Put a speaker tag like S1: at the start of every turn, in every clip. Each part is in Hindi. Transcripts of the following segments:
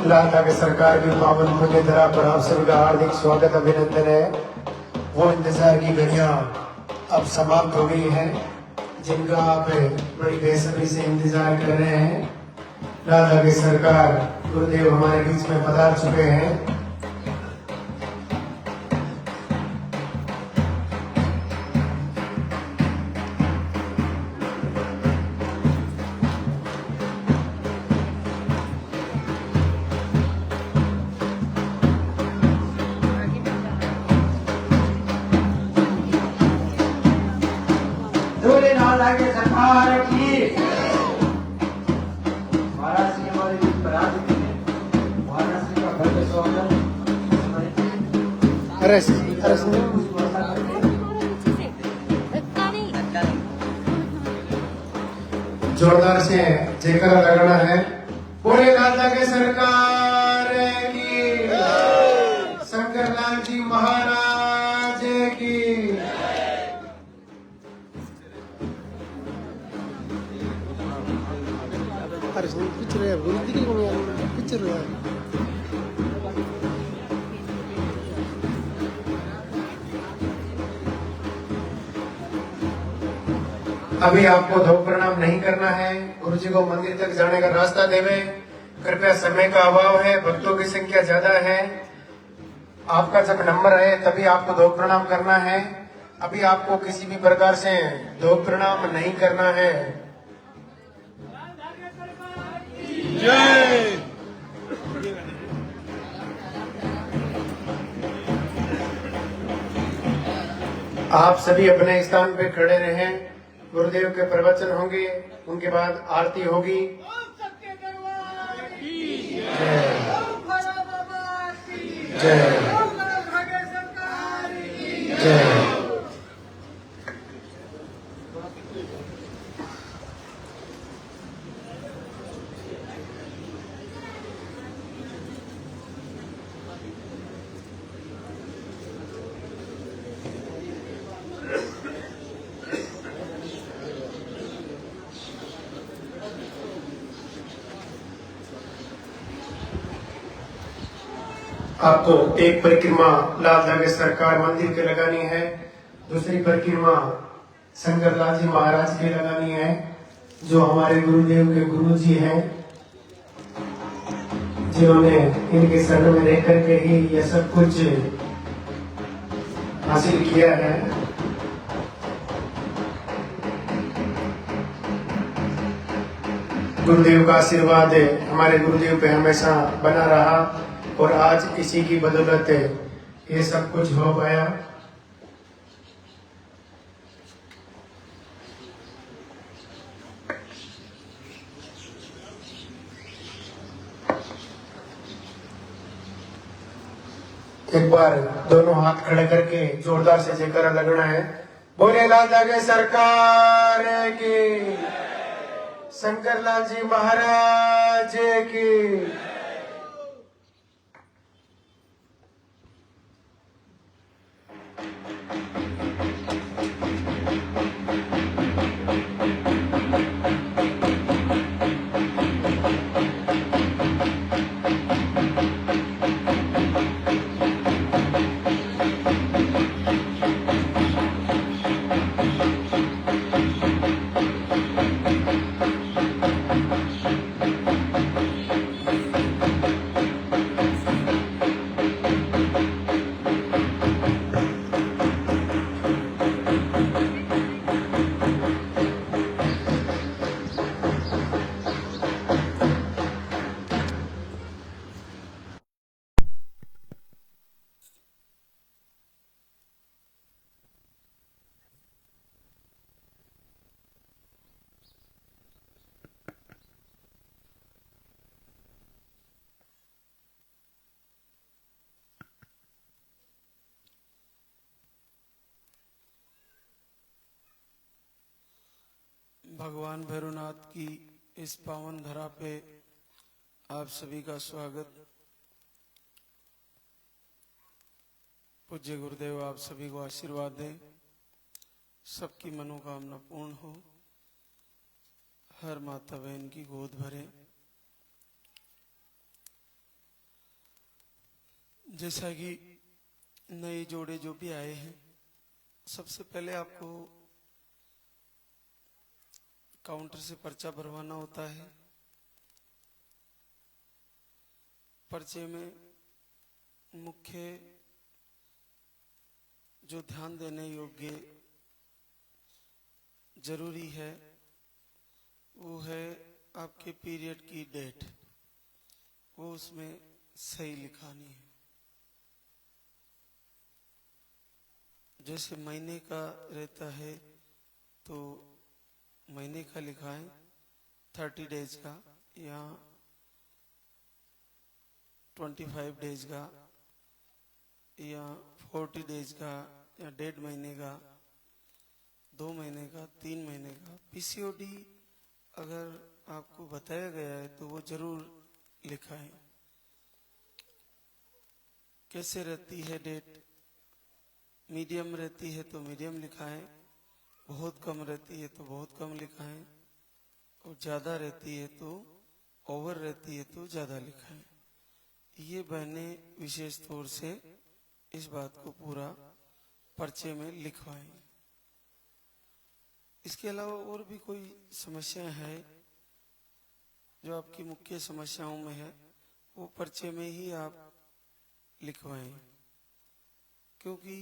S1: लाता के सरकार की पावन पुण्य धरा पर आप सभी का हार्दिक स्वागत अभिनंदन है। वो इंतजार की घड़ियां अब समाप्त हो गई है जिनका आप बड़ी बेसब्री से इंतजार कर रहे हैं। लाता के सरकार गुरुदेव हमारे बीच में पधार चुके हैं।
S2: लागे सरकार की महाराज जी हमारे बीच बरात महाराज जी का भव्य स्वागत।
S1: जोरदार से जयकारा लगाना है। बोले लाता के सरकार की, शंकर लाल जी महाराज की। अभी आपको धूप प्रणाम नहीं करना है। गुरु जी को मंदिर तक जाने का रास्ता देवे। कृपया समय का अभाव है, भक्तों की संख्या ज्यादा है। आपका जब नंबर आए तभी आपको धूप प्रणाम करना है। अभी आपको किसी भी प्रकार से धूप प्रणाम नहीं करना है। जय। आप सभी अपने स्थान पे खड़े रहें। गुरुदेव के प्रवचन होंगे, उनके बाद आरती होगी। जय जय जय। आपको एक परिक्रमा लाल के सरकार मंदिर के लगानी है, दूसरी परिक्रमा शंकर लाल जी महाराज के लगानी है, जो हमारे गुरुदेव के गुरु जी हैं, जिन्होंने इनके शरण में रह करके ही यह सब कुछ हासिल किया है। गुरुदेव का आशीर्वाद हमारे गुरुदेव पे हमेशा बना रहा और आज इसी की बदौलत ये सब कुछ हो पाया। एक बार दोनों हाथ खड़े करके जोरदार से जयकारा लगना है। बोले लाल के सरकार की, शंकर लाल जी महाराज की।
S3: भगवान भैरवनाथ की इस पावन धरा पे आप सभी का स्वागत। पूज्य गुरुदेव आप सभी को आशीर्वाद दें, सबकी मनोकामना पूर्ण हो, हर माता बहन की गोद भरे। जैसा कि नए जोड़े जो भी आए हैं, सबसे पहले आपको काउंटर से पर्चा भरवाना होता है। पर्चे में मुख्य जो ध्यान देने योग्य जरूरी है वो है आपके पीरियड की डेट, वो उसमें सही लिखानी है। जैसे महीने का रहता है तो महीने का लिखाएं, 30 डेज का या 25 डेज का या 40 डेज का या 1.5 महीने का, 2 महीने का, 3 महीने का। पीसीओडी अगर आपको बताया गया है तो वो जरूर लिखाएं। कैसे रहती है डेट? मीडियम रहती है तो मीडियम लिखाएं, बहुत कम रहती है तो बहुत कम लिखाएं, और ज्यादा रहती है तो ओवर रहती है तो ज्यादा लिखाएं। ये बहनें विशेष तौर से इस बात को पूरा पर्चे में लिखवाएं। इसके अलावा और भी कोई समस्या है जो आपकी मुख्य समस्याओं में है, वो पर्चे में ही आप लिखवाएं, क्योंकि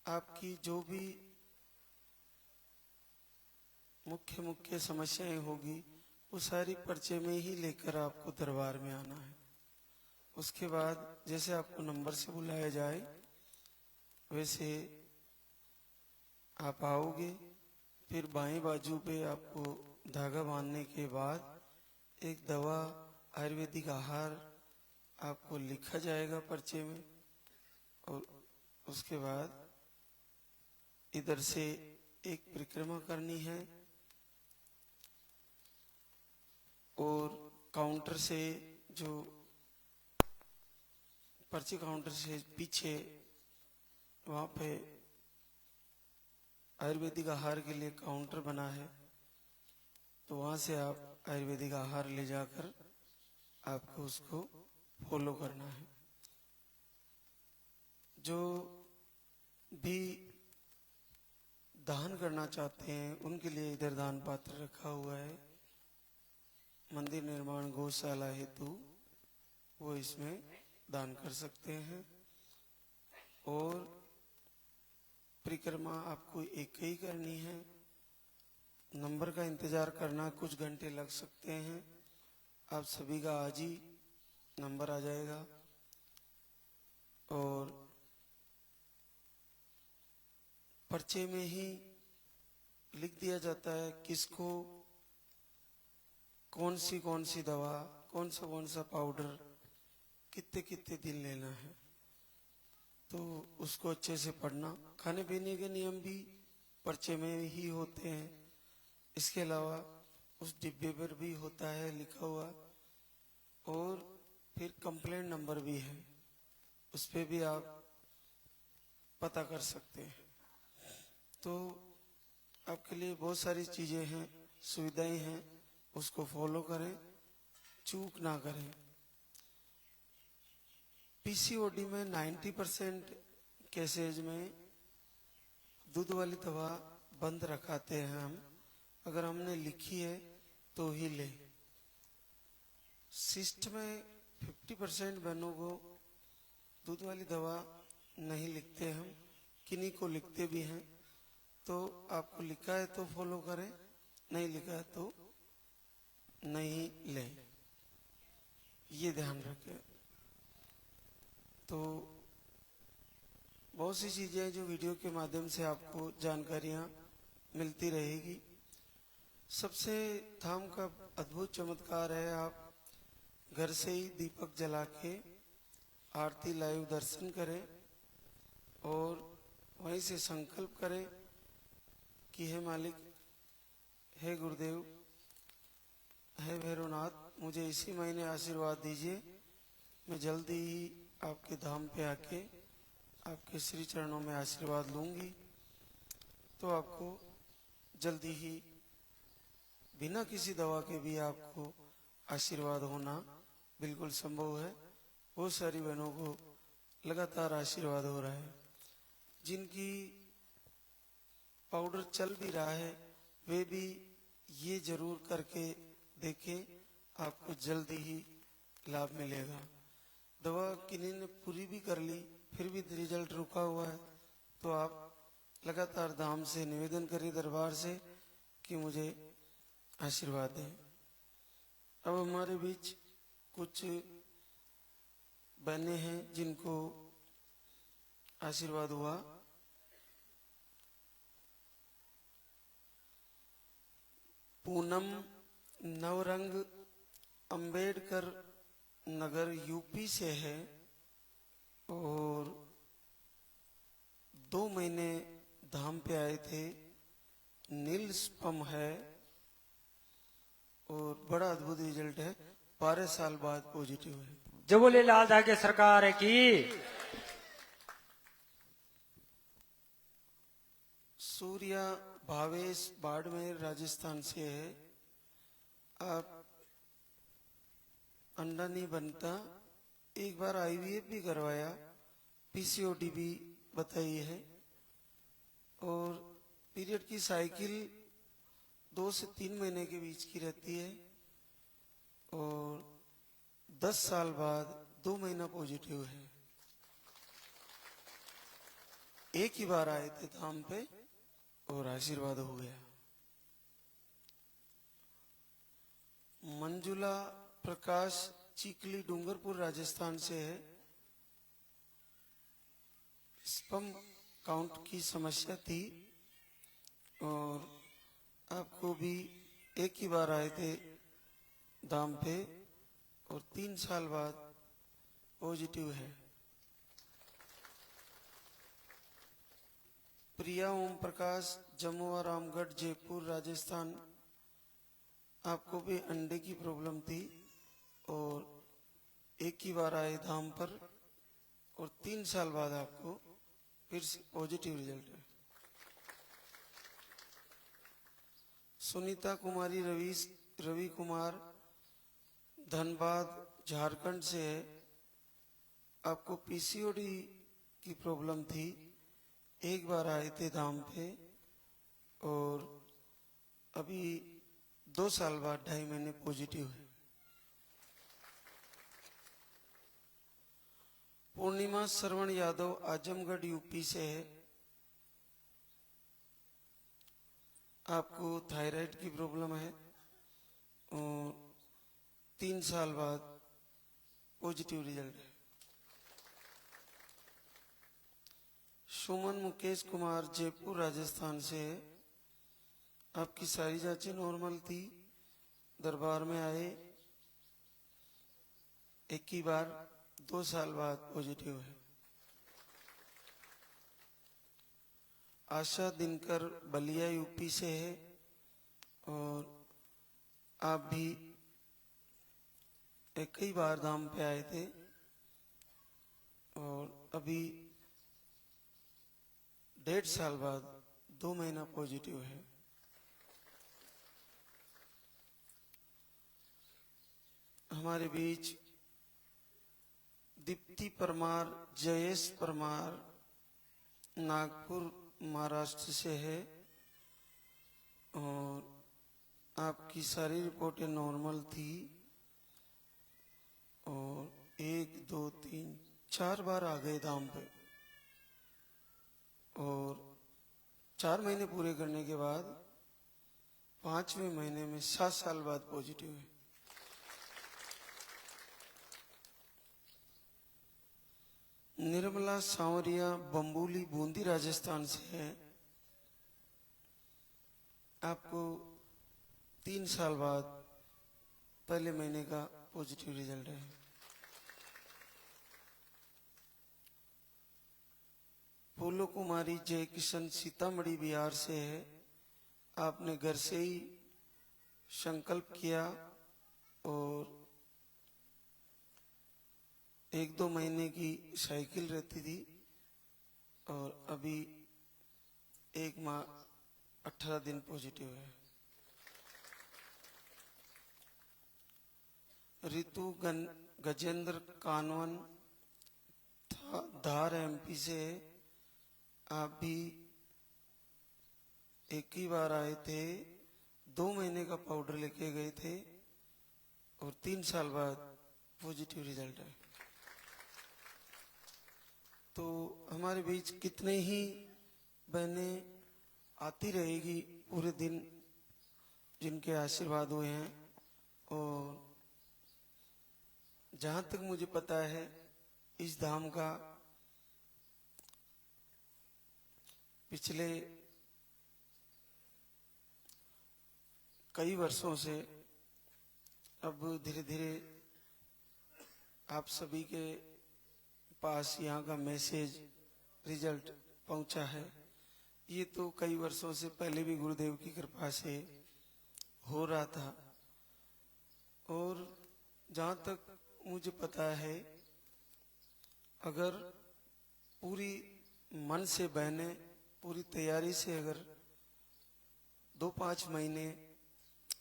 S3: आपकी जो भी मुख्य समस्याएं होगी वो सारी पर्चे में ही लेकर आपको दरबार में आना है। उसके बाद जैसे आपको नंबर से बुलाया जाए वैसे आप आओगे। फिर बाएं बाजू पे आपको धागा बांधने के बाद एक दवा आयुर्वेदिक आहार आपको लिखा जाएगा पर्चे में, और उसके बाद इधर से एक परिक्रमा करनी है और काउंटर से जो पर्ची काउंटर से पीछे वहां पे आयुर्वेदिक आहार के लिए काउंटर बना है, तो वहां से आप आयुर्वेदिक आहार ले जाकर आपको उसको फॉलो करना है। जो भी दान करना चाहते हैं उनके लिए इधर दान पात्र रखा हुआ है। मंदिर निर्माण, गौशाला हेतु वो इसमें दान कर सकते हैं। और परिक्रमा आपको एक ही करनी है। नंबर का इंतजार करना कुछ घंटे लग सकते हैं। आप सभी का आज ही नंबर आ जाएगा और पर्चे में ही लिख दिया जाता है किसको कौन सी दवा, कौन सा पाउडर कितने कितने दिन लेना है, तो उसको अच्छे से पढ़ना। खाने पीने के नियम भी पर्चे में ही होते हैं। इसके अलावा उस डिब्बे पर भी होता है लिखा हुआ, और फिर कंप्लेंट नंबर भी है, उस पे भी आप पता कर सकते हैं। तो आपके लिए बहुत सारी चीजें हैं, सुविधाएं हैं, उसको फॉलो करें, चूक ना करें। पीसीओडी में 90% केसेज में दूध वाली दवा बंद रखाते हैं हम। अगर हमने लिखी है तो ही ले। सिस्ट में 50% बहनों को दूध वाली दवा नहीं लिखते हम, किन्हीं को लिखते भी हैं। तो आपको लिखा है तो फॉलो करें, नहीं लिखा है तो नहीं लें, ये ध्यान रखें। तो बहुत सी चीजें जो वीडियो के माध्यम से आपको जानकारियां मिलती रहेगी। सबसे धाम का अद्भुत चमत्कार है, आप घर से ही दीपक जला के आरती लाइव दर्शन करें और वहीं से संकल्प करें कि हे मालिक, हे गुरुदेव, हे भैरवनाथ, मुझे इसी महीने आशीर्वाद दीजिए। मैं जल्दी ही आपके धाम पे आके आपके श्री चरणों में आशीर्वाद लूंगी। तो आपको जल्दी ही बिना किसी दवा के भी आपको आशीर्वाद होना बिल्कुल संभव है। बहुत सारी बहनों को लगातार आशीर्वाद हो रहा है। जिनकी पाउडर चल भी रहा है वे भी ये जरूर करके देखें, आपको जल्दी ही लाभ मिलेगा। दवा किन्हीं ने पूरी भी कर ली फिर भी रिजल्ट रुका हुआ है तो आप लगातार धाम से निवेदन करिए दरबार से कि मुझे आशीर्वाद दें। अब हमारे बीच कुछ बहनें हैं जिनको आशीर्वाद हुआ। पूनम नवरंग अंबेडकर नगर यूपी से है और 2 महीने धाम पे आए थे। नील स्पम है और बड़ा अद्भुत रिजल्ट है, 12 साल बाद पॉजिटिव है।
S4: जो बोले लाल धागे सरकार की।
S3: सूर्या भावेश बाड़मेर राजस्थान से है। आप अंडा नहीं बनता, एक बार आईवीएफ भी करवाया, पीसीओडी भी बताई है और पीरियड की साइकिल 2 से 3 महीने के बीच की रहती है और 10 साल बाद 2 महीना पॉजिटिव है। एक ही बार आए थे धाम पे और आशीर्वाद हो गया। मंजुला प्रकाश चीकली डूंगरपुर राजस्थान से है। स्पम काउंट की समस्या थी और आपको भी एक ही बार आए थे धाम पे और 3 साल बाद पॉजिटिव है। प्रिया ओम प्रकाश जमुआ रामगढ़ जयपुर राजस्थान, आपको भी अंडे की प्रॉब्लम थी और एक ही बार आए धाम पर और 3 साल बाद आपको फिर से पॉजिटिव रिजल्ट है। सुनीता कुमारी रवि कुमार धनबाद झारखंड से है। आपको पीसीओडी की प्रॉब्लम थी, एक बार आए थे धाम पे और अभी 2 साल बाद 2.5 महीने पॉजिटिव है। पूर्णिमा श्रवण यादव आजमगढ़ यूपी से है। आपको थायराइड की प्रॉब्लम है और 3 साल बाद पॉजिटिव रिजल्ट है। सुमन मुकेश कुमार जयपुर राजस्थान से है। आपकी सारी जांचें नॉर्मल थी, दरबार में आए एक ही बार 2 साल बाद पॉजिटिव है। आशा दिनकर बलिया यूपी से है और आप भी एक ही बार धाम पे आए थे और अभी 1.5 साल बाद 2 महीना पॉजिटिव है। हमारे बीच दीप्ति परमार जयेश परमार नागपुर महाराष्ट्र से है और आपकी सारी रिपोर्टें नॉर्मल थी और 1 2 3 4 बार आ गए धाम पे और 4 महीने पूरे करने के बाद 5वें महीने में 7 साल बाद पॉजिटिव है। निर्मला सांवरिया बम्बूली बूंदी राजस्थान से है। आपको 3 साल बाद पहले महीने का पॉजिटिव रिजल्ट है। फूलो कुमारी जय किशन सीतामढ़ी बिहार से है। आपने घर से ही संकल्प किया और 1-2 महीने की साइकिल रहती थी और अभी 1 माह 18 दिन पॉजिटिव है। गजेंद्र कानवन धार एमपी से आप भी एक ही बार आए थे, 2 महीने का पाउडर लेके गए थे और 3 साल बाद पॉजिटिव रिजल्ट है। तो हमारे बीच कितने ही बहनें आती रहेगी पूरे दिन जिनके आशीर्वाद हुए हैं। और जहां तक मुझे पता है इस धाम का पिछले कई वर्षों से अब धीरे धीरे आप सभी के पास यहाँ का मैसेज रिजल्ट पहुंचा है। ये तो कई वर्षों से पहले भी गुरुदेव की कृपा से हो रहा था। और जहां तक मुझे पता है अगर पूरी मन से बहने पूरी तैयारी से अगर 2-5 महीने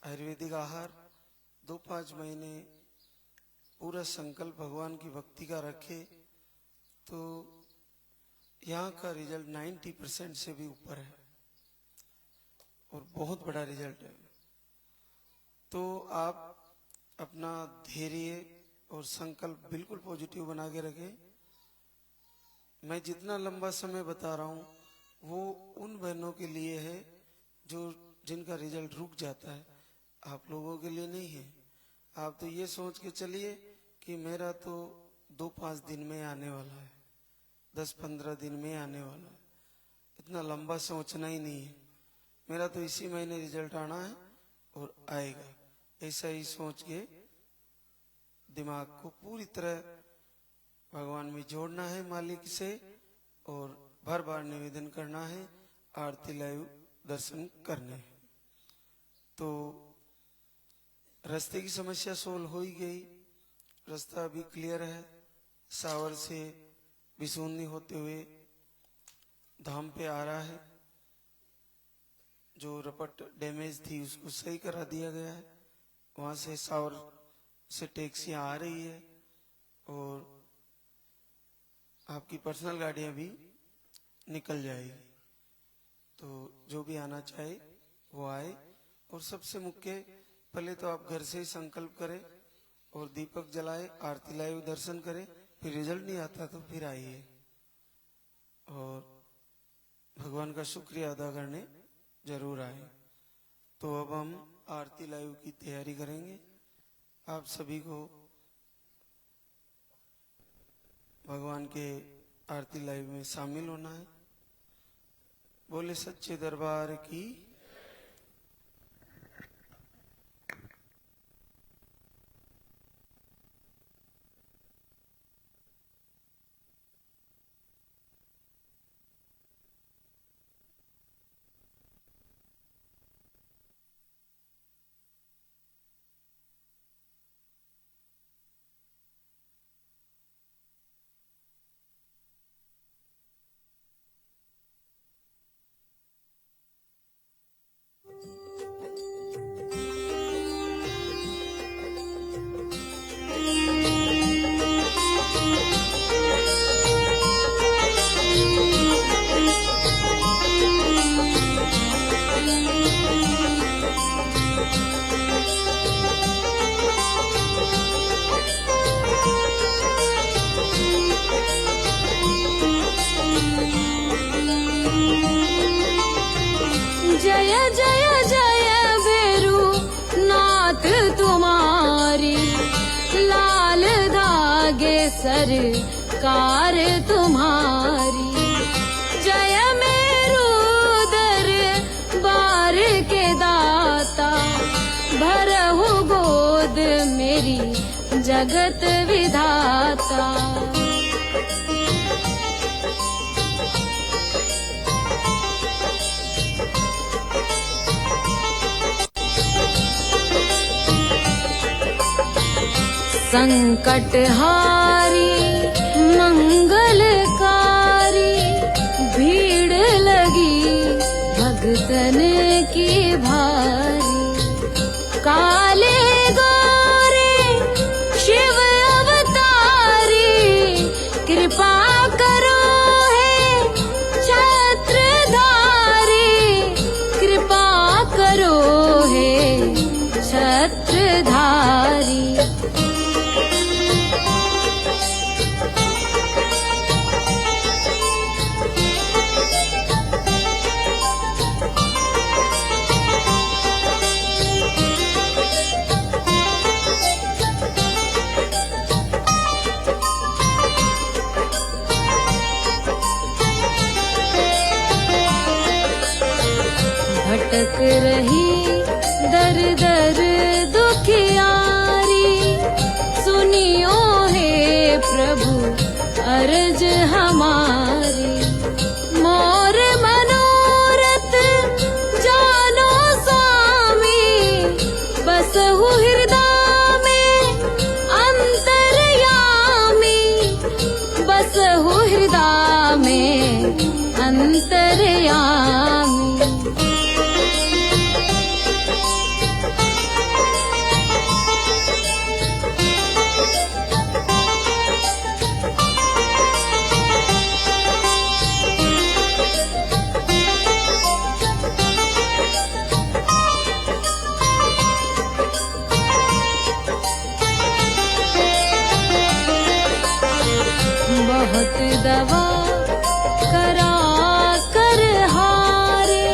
S3: आयुर्वेदिक आहार, 2-5 महीने पूरा संकल्प भगवान की भक्ति का रखे तो यहाँ का रिजल्ट 90% से भी ऊपर है और बहुत बड़ा रिजल्ट है। तो आप अपना धैर्य और संकल्प बिल्कुल पॉजिटिव बना के रखें। मैं जितना लंबा समय बता रहा हूँ वो उन बहनों के लिए है जो जिनका रिजल्ट रुक जाता है, आप लोगों के लिए नहीं है। आप तो ये सोच के चलिए कि मेरा तो 2-5 दिन में आने वाला है, 10-15 दिन में आने वाला है, इतना लंबा सोचना ही नहीं है। मेरा तो इसी महीने रिजल्ट आना है और आएगा, ऐसा ही सोच के दिमाग को पूरी तरह भगवान में जोड़ना है मालिक से और बार बार निवेदन करना है, आरती लाइव दर्शन करने हैं। तो रास्ते की समस्या सोल्व हो ही गई, रास्ता अभी क्लियर है। सावर से बिसुन्नी होते हुए धाम पे आ रहा है, जो रपट डैमेज थी उसको सही करा दिया गया है। वहां से सावर से टैक्सियां आ रही है और आपकी पर्सनल गाड़ियां भी निकल जाएगी। तो जो भी आना चाहे वो आए। और सबसे मुख्य पहले तो आप घर से ही संकल्प करें और दीपक जलाए, आरती लाइव दर्शन करें। फिर रिजल्ट नहीं आता तो फिर आइए और भगवान का शुक्रिया अदा करने जरूर आए। तो अब हम आरती लाइव की तैयारी करेंगे। आप सभी को भगवान के आरती लाइव में शामिल होना है। बोले सच्चे दरबार की।
S5: सरकार तुम्हारी जय मेरू दरबार के दाता भरहु गोद मेरी जगत विधाता। संकट हारी मंगलकारी भीड़ लगी भगतन की भारी। काले गोरे शिव अवतारी रही दर दर दुखियारी। सुनियो हे प्रभु अर्ज हमारी। मोर मनोरथ जानो स्वामी, बसहु हृदय में अंतर्यामी। बसहु हृदय में अंतर्यामी। बहुत दवा करा कर हारे,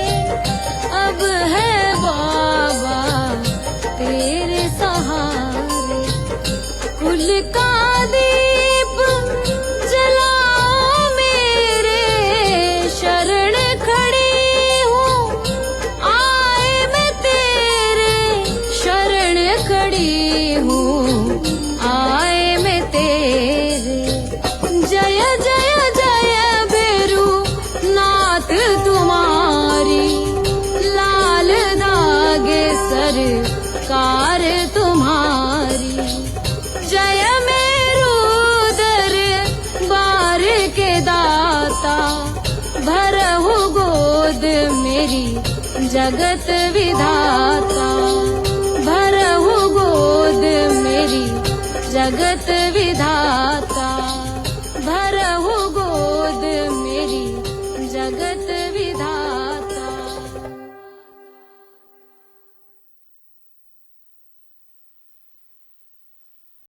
S5: अब है बाबा तेरे सहारे। कुल का दीप जलाओ मेरे, शरण खड़ी हूँ आए मैं तेरे। शरण खड़ी हूँ आए मैं तेरे। जय जय जय बेरू नाथ तुम्हारी, लाल दागे सरकार तुम्हारी। जय मेरू दरबार के दाता, भरहु गोद मेरी जगत विधाता। भरहु गोद मेरी जगत विधाता।